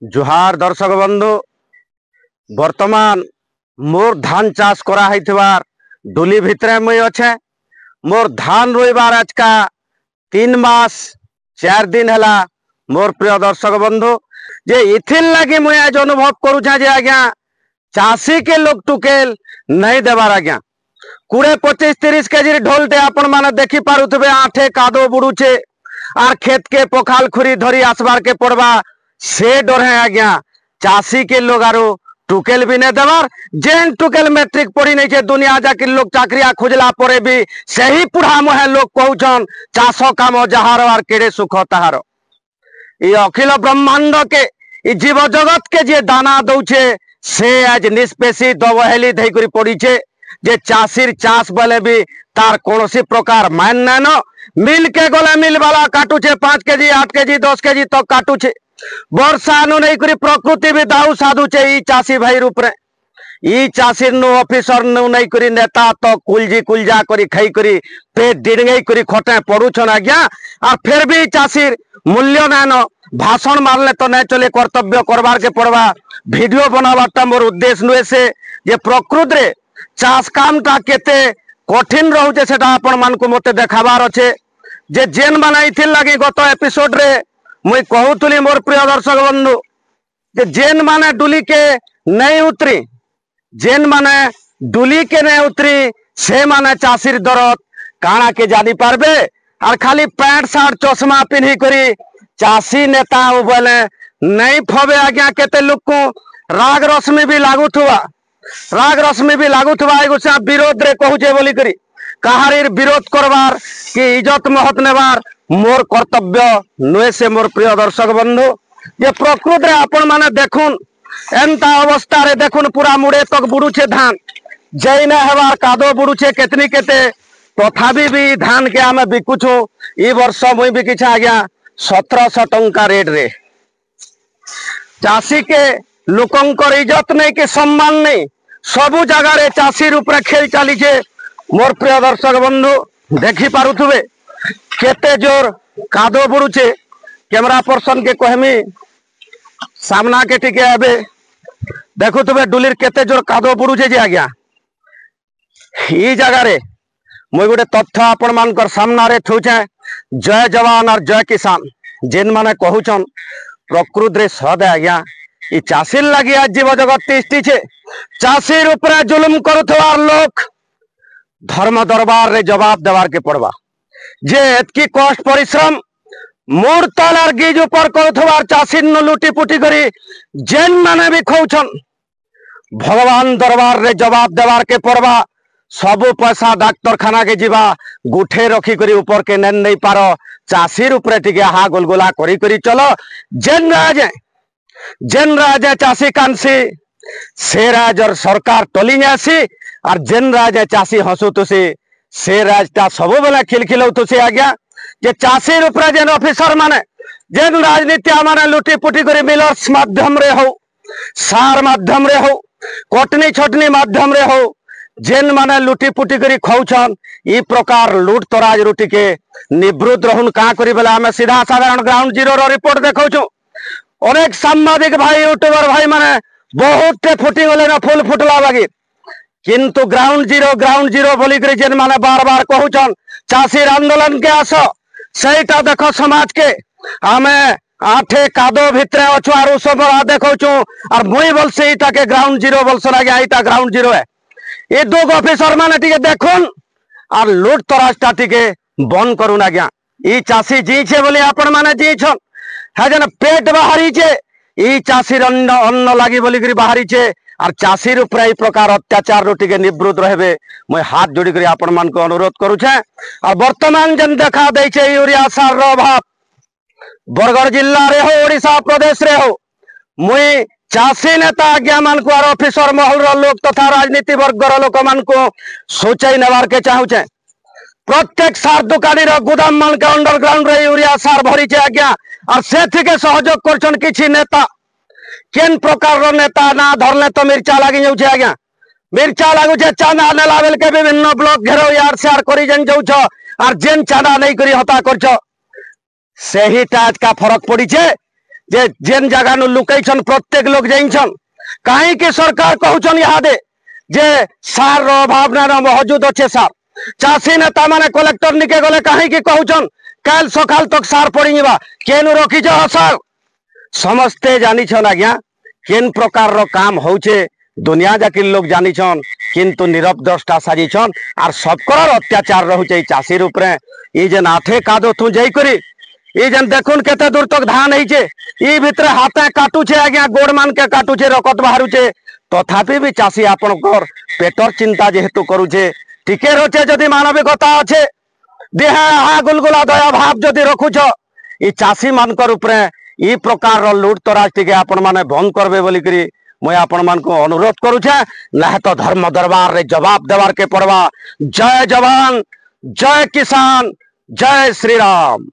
जुहार दर्शक बंधु वर्तमान मोर धान चाष करा हैथिबार डुली भितरे मुई अच्छे। मोर धान रोइबार आज का 3 मास 4 दिन हला। मोर प्रिय दर्शक बंधु जे इथिल लगी मुई आज अनुभव करूछा जे आज्ञा चाषी के लोग टुकेल नहीं देवार आज्ञा 20-25-30 केजी ढोलटे आपण माने देखी पारुथबे आठे कादो बुड़ुचे आर खेत के पखाल खुरी धरी आसबार के पड़वा से डर है आज्ञा चाषी के लोग आरो टुकेल भी नहीं देवार। जेन टुकेल मैट्रिक पढ़ी नहीं छे दुनिया जाके लोग चाकरिया खोजला परे भी सही पुढ़ा मुहे लोग कहउछन चाष काम जहार आर केड़े सुख तहार। ये अखिल ब्रह्मांड के जीव जगत के जे दाना दौचे से आज निष्पेषी दबहेली धैकरी पड़ीचे जे चाषीर चाष बेले भी तार कौन प्रकार मान नाइन मिल के गले मिल वाला काटुचे 5 केजी 8 केजी 10 केजी तक काटुचे वर्षा नु नहीं करी प्रकृति भी दाऊ साधुचे ई चाषी भाई रूप रे ई चाषी नु ऑफिसर नु नहीं करी नेता तो कुलजी कुलजा करी खाई करी पेट डिड़गई करी खटे पड़ुछन आज्ञा। और फिर भी चाषी मूल्य नाइन भाषण मारले तो नहीं चले कर्तव्य करबार के पड़वा वीडियो बनावाटा मोर उद्देश्य नुहे से जे प्रकृति रे चाष काम टा केते कठिन रोचे सेटा आपण मान को मते देखाबार अच्छे जे जेन माने इथिल लगी गत एपिसोड रे मुई कहूतली मोर प्रिय दर्शक बंधु जे जेन माने डुली के नहीं उतरी जेन माने डुली के नहीं उतरी से माने चाषीर दरद काना के जानी पारबे। और खाली पैंट शर्ट चश्मा पिन्ही करी चाषी नेता बोले नहीं फबे आज्ञा केते लोग को राग रश्मि भी लागुथवा एगो से विरोध रे कहूचे बोली करी कहारीर विरोध करवार कि इज्जत महत नेबार मोर कर्तव्य नुहे से मोर प्रिय दर्शक बंधु ये प्रकृति रे आपण माने देखुन एंता अवस्था रे देखुन पूरा मुड़े तक बुड़ुचे धान जैने हेबार कादो बुड़ुचे केतनी केते तथापि भी धान के आमे बिकुछु ई वर्ष मुई बिकिछा आज्ञा 1700 टंका रेट रे। चाषी के लोकंकर इज्जत नहीं कि सम्मान नहीं सबु जगह रे चाषी रूप रे खेल चली छे। मोर प्रिय दर्शक बंधु देखी पारुथुबे केते जोर कादो बुड़ुचे कैमरा पर्सन के कहमी सामना के टिके आबे देखुथुबे डुलीर केते जोर कादो बुड़ुचे जे आज्ञा ई जगह रे मुई गोटे तथ्य आपण मानकर सामना रे ठौछे जय जवान और जय किसान जेन माने कहउछन प्रकृति रे सद आज्ञा ई चाषी लगी आज जीव जगत तिष्ठी छे चाषी ऊपर जुलुम करुथवार लोक धर्म दरबार रे जवाब देवार के पड़वा जे एतकी कष्ट परिश्रम मूर तल और गिज ऊपर करुथवार चाषी नु लुटी पुटी करी जेन माने भी खौछन भगवान दरबार रे जवाब देवार के पड़वा। सबु पैसा डाक्तरखाना के जीवा गुठे रखी करी ऊपर के नेन नहीं पार चाषी ऊपर टिके हा गोलगोला करी करी चलो जेन राजे चाषी कांसी से राजर सरकार टली आसी और जेन राजे चाषी हसुतुसी से राजटा सब बेले खिलखिलौतुसी आज्ञा जे चाषी ऊपर जेन ऑफिसर माने जेन राजनीति माने लुटी पुटी करी मिलर्स माध्यम रे हो सार माध्यम रे हो कटनी छटनी माध्यम रे हो जेन माने लुटी पुटी करी खौछन ई प्रकार लूट तराज रुटी के निवृत्त रहन का करी बेला हमें सीधा साधारण ग्राउंड जीरो रो रिपोर्ट देखौछु। अनेक सांबादिक भाई यूट्यूबर भाई माने बहुत टे फुटी गले ना फुल फुटला बागी किंतु ग्राउंड जीरो बोली करी जेन माने बार बार कहउछन चाषी आंदोलन के आस सेटा देखो समाज के हमें आठे कादो भितरे अछु आरु सब देखौछु और मुई बोलसे इटा के ग्राउंड जीरो बोलसन आगे इटा ग्राउंड जीरो है ये दो ऑफिसर माने टिके देखुन और लूट तराजटा टिके बंद करुन आज्ञा ई चाषी जी छे बोली आपण माने जी छन है जन पेट बाहरी छे ई चाषी अन्न लागी बोली करी बाहरी छे और चाषी ऊपर ई प्रकार अत्याचार रो टिके निवृत्त रहबे मुई हाथ जोड़ी करी आपण मान को अनुरोध करू छे। और वर्तमान जन देखा दे छे यूरिया सार रो अभाव बरगढ़ जिला रे हो ओडिशा प्रदेश रे हो मुई चाषी नेता आज्ञा मान को और ऑफिसर महल रो लोग तथा राजनीति वर्ग रो लोक मान को सोचाई नेबार के चाहूचे प्रत्येक सार दुकानी रो गुदाम मान के अंडरग्राउंड रे यूरिया सार भरी छे आज्ञा और सेथि के सहयोग करछन किछि नेता केन प्रकार रो नेता ना धरले तो मिर्चा लागी जाउ छे आज्ञा मिर्चा लागु छे चांदा नेला बेल के विभिन्न ब्लॉक घेरो यार शेयर करी जन जाउ छ और जेन चांदा नहीं करी हता करछ सेही टाज का फरक पड़ी छे जे जेन जगह नु लुकैछन प्रत्येक लोग जाइछन कहीं के सरकार कहउछन इहादे जे सार रो अभाव ना मौजूद अच्छे सार चाषी नेता माने कलेक्टर निके गले कहीं के कहउछन काल सकाल तक सार पड़ीबा केनु रखिछ सार समस्ते जानिछन आज्ञा केन प्रकार रो काम होउछे दुनिया जाकिर लोग जानिछन किंतु नीरव दृष्टा साजिछन आर सबकर अत्याचार रहुचे चाषी ऊपर ई जे नाथे कादो थु जाई करी ई जन देखुन केते दूर तक धान होइछे ई भितरे हाथे काटुछे आज्ञा गोड़ मान के काटुछे रकत बाहरुछे तथापि भी चाषी आपनकर पेटर चिंता जेहेतु करुछे टिके रोचे जदि मानविकता अच्छे देह हा गुलगुला दया भाव जदि रखुछ ई चाषी मानकर ऊपर ई प्रकार लुट तराज टिके आपण माने बंद करबे बोली करी मैं आपण मान को अनुरोध करुछे ना तो धर्म दरबार रे जवाब देवार के पड़वा। जय जवान जय किसान जय श्री राम।